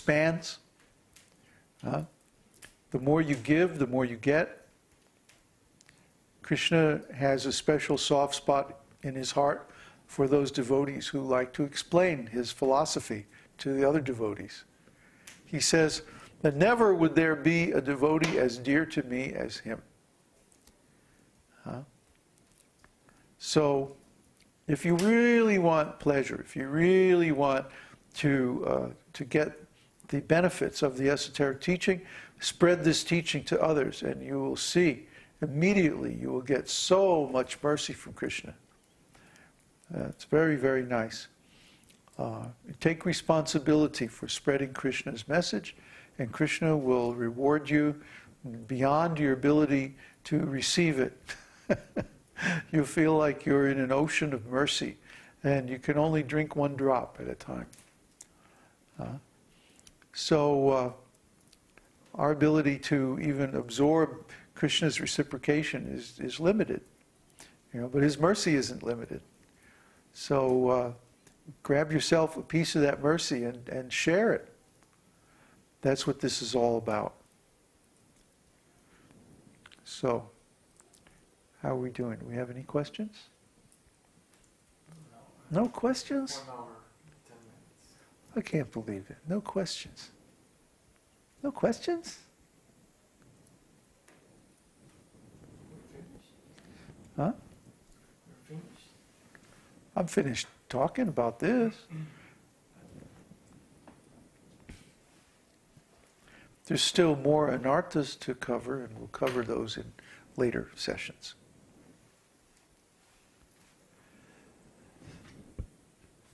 expands. The more you give, the more you get. Krishna has a special soft spot in his heart for those devotees who like to explain his philosophy to the other devotees. He says that never would there be a devotee as dear to me as him. So, if you really want pleasure, if you really want to get the benefits of the esoteric teaching, spread this teaching to others, and you will see immediately you will get so much mercy from Krishna. It's very, very nice. Take responsibility for spreading Krishna's message, and Krishna will reward you beyond your ability to receive it. You feel like you're in an ocean of mercy, and you can only drink one drop at a time. So our ability to even absorb Krishna's reciprocation is limited, but his mercy isn't limited. So grab yourself a piece of that mercy and share it. That's what this is all about. So, how are we doing? Do we have any questions? No questions? 1 hour, 10 minutes. I can't believe it. No questions. No questions? Huh? We're finished. I'm finished talking about this. There's still more Anarthas to cover, and we'll cover those in later sessions.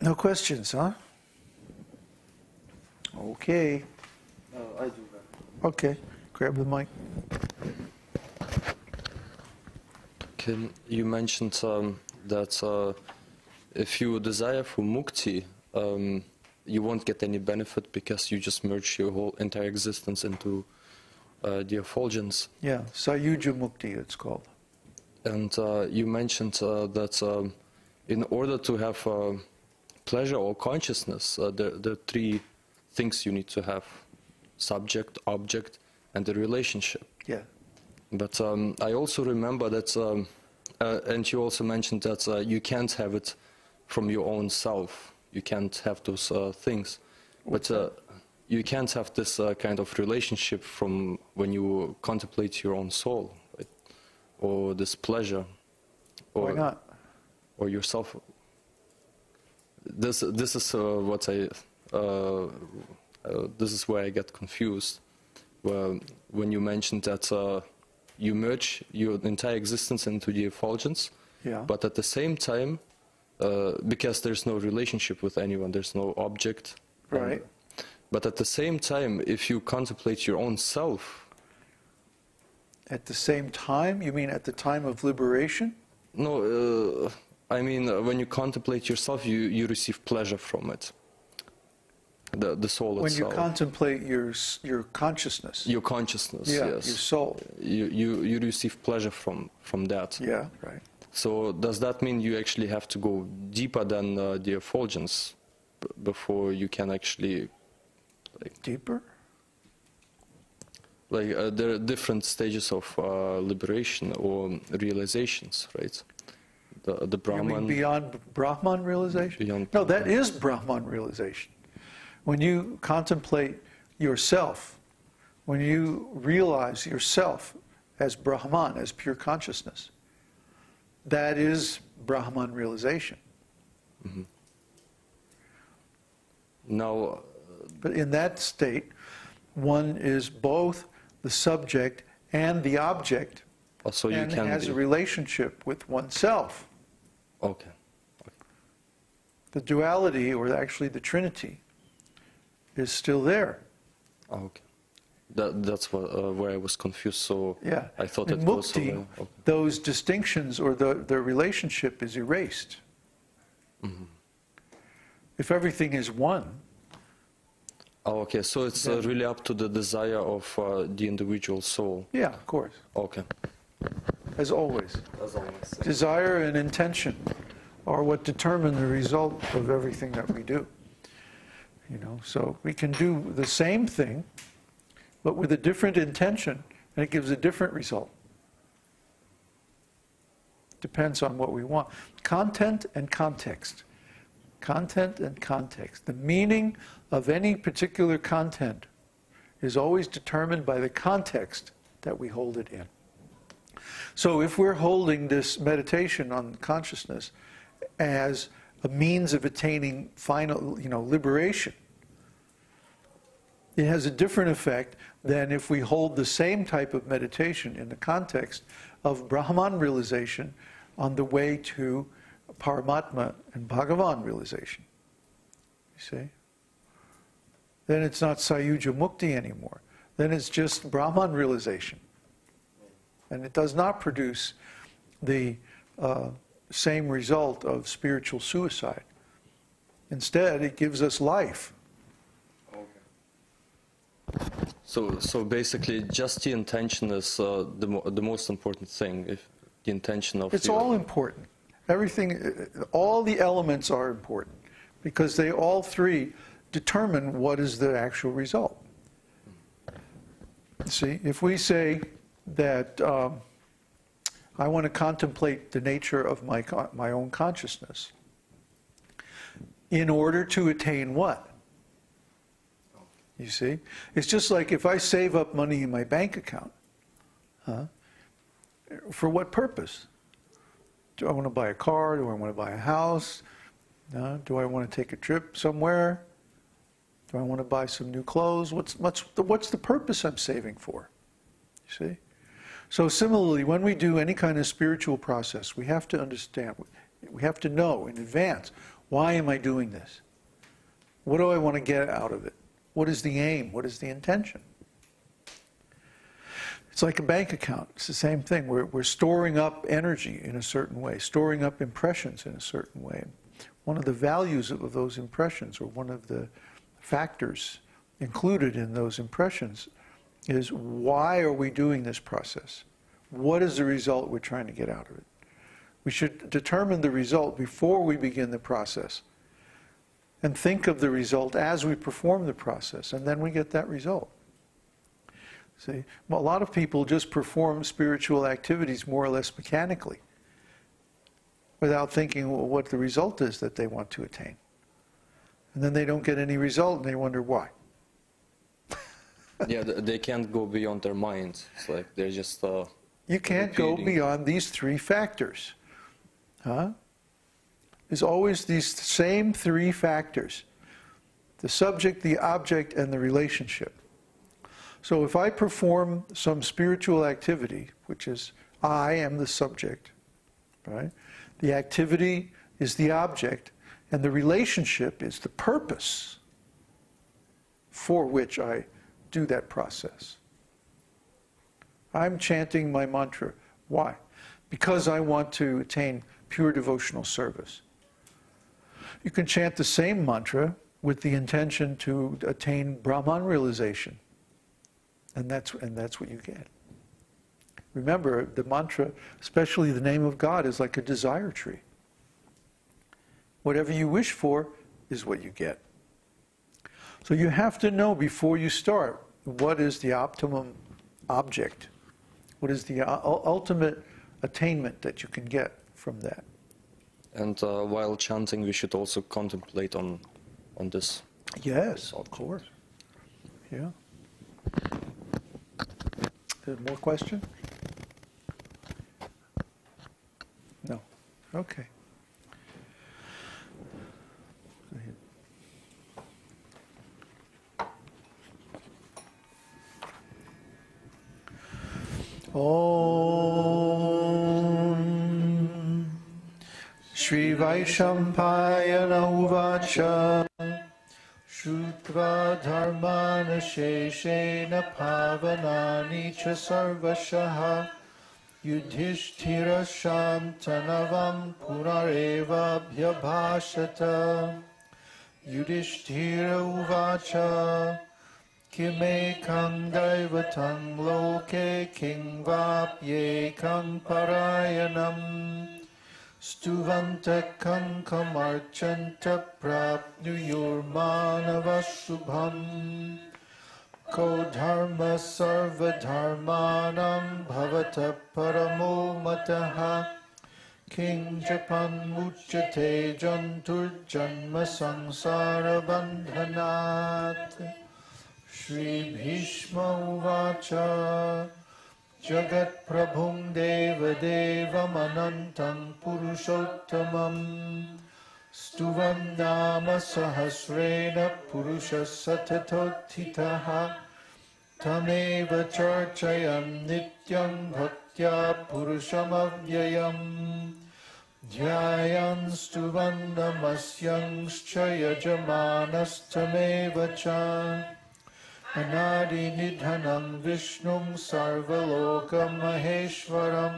No questions, huh? Okay. I do that. Okay. Grab the mic. You mentioned that if you desire for mukti, you won't get any benefit because you just merge your whole entire existence into the effulgence. Yeah, Sayuja Mukti it's called. And you mentioned that in order to have pleasure or consciousness, there are 3 things you need to have: subject, object, and the relationship. Yeah. But I also remember that, and you also mentioned that you can't have it from your own self. You can't have those things. But you can't have this kind of relationship from when you contemplate your own soul, right? Or this pleasure. Or, why not? Or yourself. This is what I. This is where I get confused. When you mentioned that you merge your entire existence into the effulgence, yeah. But at the same time, because there's no relationship with anyone, there's no object. Right. But at the same time, if you contemplate your own self. At the same time? You mean at the time of liberation? No, I mean when you contemplate yourself, you receive pleasure from it. The soul when itself. When you contemplate your consciousness. Your consciousness, yeah, yes. Your soul. You receive pleasure from that. Yeah, right. So does that mean you actually have to go deeper than the effulgence before you can actually... Deeper? There are different stages of liberation or realizations, right? The Brahman... You mean beyond Brahman realization? Beyond no, that is Brahman realization. When you contemplate yourself, when you realize yourself as Brahman, as pure consciousness, that is Brahman realization. Mm-hmm. Now, but in that state, one is both the subject and the object, so you and can has a relationship with oneself. Okay. The duality, or actually the Trinity, is still there. Okay. That's where I was confused. So yeah. I thought in it was mukti, those distinctions or the relationship is erased. Mm-hmm. If everything is one. Oh, okay. So it's really up to the desire of the individual soul. Yeah, of course. Okay. As always. As always. Desire and intention are what determine the result of everything that we do. You know, so we can do the same thing, but with a different intention, and it gives a different result. Depends on what we want. Content and context. Content and context. The meaning of any particular content is always determined by the context that we hold it in. So if we're holding this meditation on consciousness as a means of attaining final, liberation, it has a different effect than if we hold the same type of meditation in the context of Brahman realization on the way to Paramatma and Bhagavan realization. You see? Then it's not Sayuja Mukti anymore. Then it's just Brahman realization. And it does not produce the same result of spiritual suicide. Instead, it gives us life. So basically, just the intention is the most important thing. If the intention of it's all important. Everything, all the elements are important because they all three determine what is the actual result. See, if we say that I want to contemplate the nature of my own consciousness, in order to attain what? You see? It's just like if I save up money in my bank account, for what purpose? Do I want to buy a car? Do I want to buy a house? Do I want to take a trip somewhere? Do I want to buy some new clothes? What's the purpose I'm saving for? You see? So similarly, when we do any kind of spiritual process, we have to understand, we have to know in advance, why am I doing this? What do I want to get out of it? What is the aim? What is the intention? It's like a bank account. It's the same thing. We're storing up energy in a certain way, storing up impressions in a certain way. One of the values of those impressions, or one of the factors included in those impressions, is why are we doing this process? What is the result we're trying to get out of it? We should determine the result before we begin the process and think of the result as we perform the process, and then we get that result. See, well, a lot of people just perform spiritual activities more or less mechanically without thinking what the result is that they want to attain. And then they don't get any result and they wonder why. Yeah, they can't go beyond their minds. It's like they're just you can't go beyond these three factors. There's always these same three factors: the subject, the object, and the relationship. So if I perform some spiritual activity, which is I am the subject, right? The activity is the object, and the relationship is the purpose for which I do that process. I'm chanting my mantra. Why? Because I want to attain pure devotional service. You can chant the same mantra with the intention to attain Brahman realization. And that's what you get. Remember, the mantra, especially the name of God, is like a desire tree. Whatever you wish for is what you get. So you have to know before you start what is the optimum object. What is the ultimate attainment that you can get from that. And while chanting, we should also contemplate on this. Yes, of course. Yeah. More questions? No. Okay. Go ahead. Om Shri Vaishampayana Uvacha Shutva dharmana sheshena pavanani cha sarvashaha Yudhishthira shantanavam punareva bhyabhashata Yudhishthira uvacha Kimekam daivatam loke king vapyekam parayanam stuvanta kankamarchanta prapnuyurmanava subham ko dharma sarva dharmanam bhavata paramo mataha king japan muchyate jantur janma sangsara bandhanat. Shri Bhishma uvacha jagat prabhum deva devam anantam purushottamam stuvam nama sahasrena purusha satatothitaha tameva charchayam nityam bhaktya purusham avyayam dhyayan stuvam namasyangscha yajamanastameva cha anadi nidhanam vishnum sarvaloka maheshwaram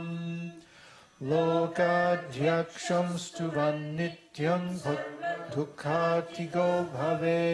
lokadhyaksham stuvan nityam dukkatigo bhave.